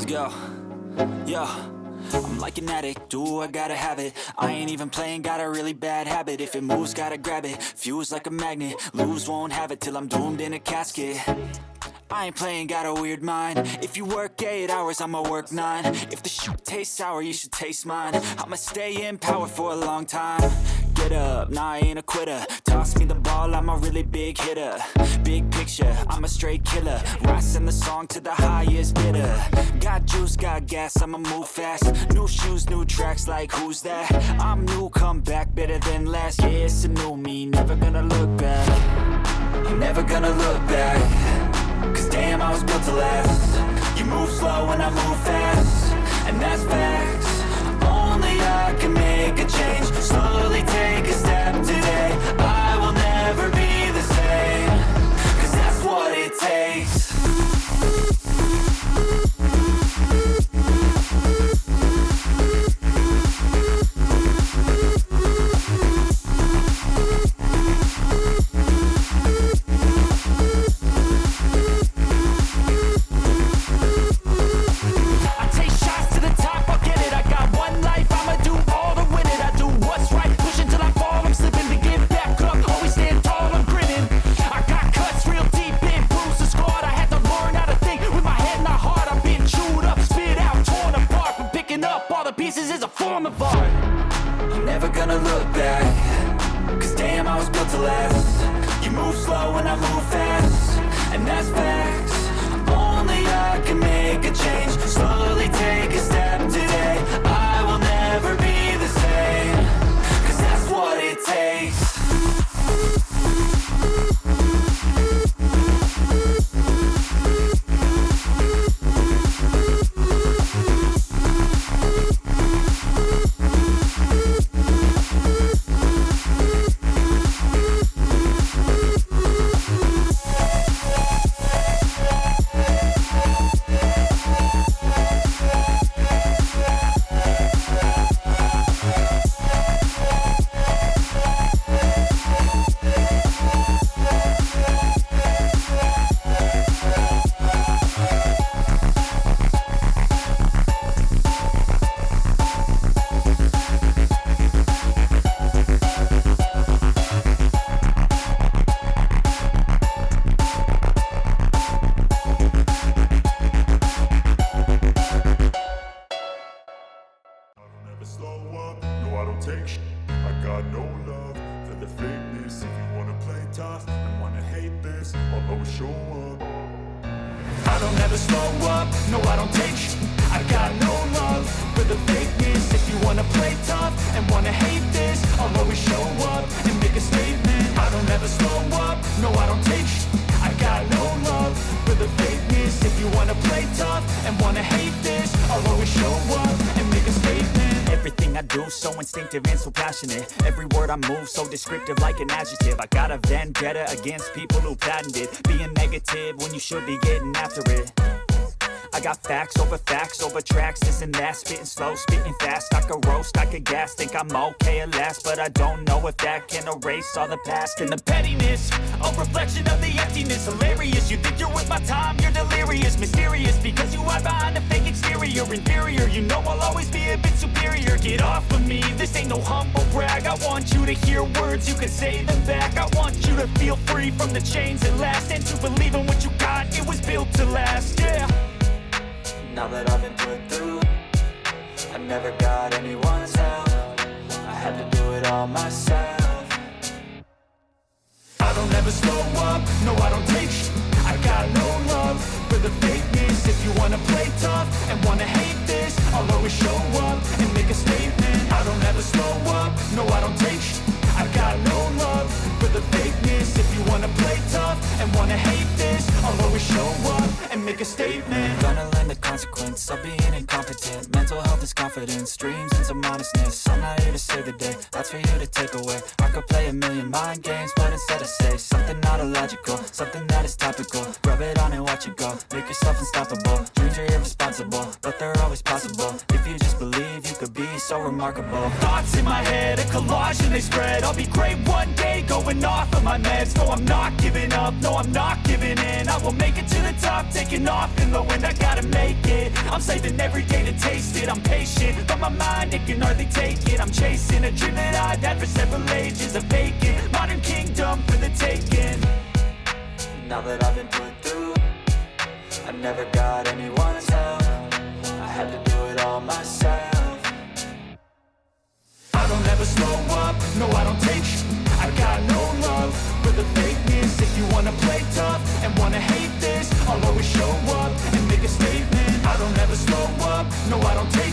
Let's go. Yo, I'm like an addict, do I gotta have it. I ain't even playing, got a really bad habit. If it moves, gotta grab it, fuse like a magnet. Lose, won't have it till I'm doomed in a casket. I ain't playing, got a weird mind. If you work 8 hours, I'ma work 9. If the shit tastes sour, you should taste mine. I'ma stay in power for a long time. Get up, nah, I ain't a quitter. Toss me the ball, I'm a really big hitter. Big picture, I'm a straight killer. Rising the song to the highest bidder. Got juice, got gas, I'ma move fast. New shoes, new tracks, like who's that? I'm new, come back, better than last. Yeah, it's a new me, never gonna look back. I'm never gonna look back. Cause damn, I was built to last. You move slow and I move fast, and that's facts. Only I can make a change. Slowly take a step today. I will never be the same. Cause that's what it takes. And so passionate, every word I move so descriptive like an adjective. I got a vendetta against people who patented being negative when you should be getting after it. I got facts over tracks, this and that. Spitting slow, spitting fast, I could roast, I could gas. Think I'm okay at last, but I don't know if that can erase all the past. And the pettiness, a reflection of the emptiness. Hilarious, you think you're with my time, you're delirious. Mysterious, because you hide behind a fake exterior. Inferior, you know I'll always be a bit superior. Get off of me, this ain't no humble brag. I want you to hear words, you can say them back. I want you to feel free from the chains that last, and to believe in what you got, it was built to last, yeah. Now that I've been put through, I never got anyone's help. I had to do it all myself. I don't ever slow up, no I don't take sh**. I got no love for the fakeness. If you wanna play tough and wanna hate this, I'll always show up and make a statement. I don't ever slow up, no I don't take sh**. I got no love for the fakeness. If you wanna play tough and wanna hate this, I'll always show up and make a statement. Gonna learn the consequence of being incompetent. Mental health is confidence, dreams and some honestness. I'm not here to save the day, that's for you to take away. I could play a million mind games, but instead I say something not illogical, something that is topical. Rub it on and watch it go, make yourself unstoppable. Dreams are irresponsible, but they're always possible. If you just believe, you could be so remarkable. Thoughts in my head, a collage and they spread. I'll be great one day, going off of my meds. No, I'm not giving up, no, I'm not giving in. I will make it to the top, taking off in the wind. I gotta make it, I'm saving every day to taste it. I'm patient, but my mind, it can hardly take it. I'm chasing a dream that I've had for several ages. A vacant, modern kingdom for the taking. Now that I've been put through, I never got anyone's help. I had to do it all myself. I don't ever slow up, no I don't take sh**. I got no love for the fakeness. If you wanna play tough and wanna hate this, I'll always show up and make a statement. I don't ever slow up, no I don't take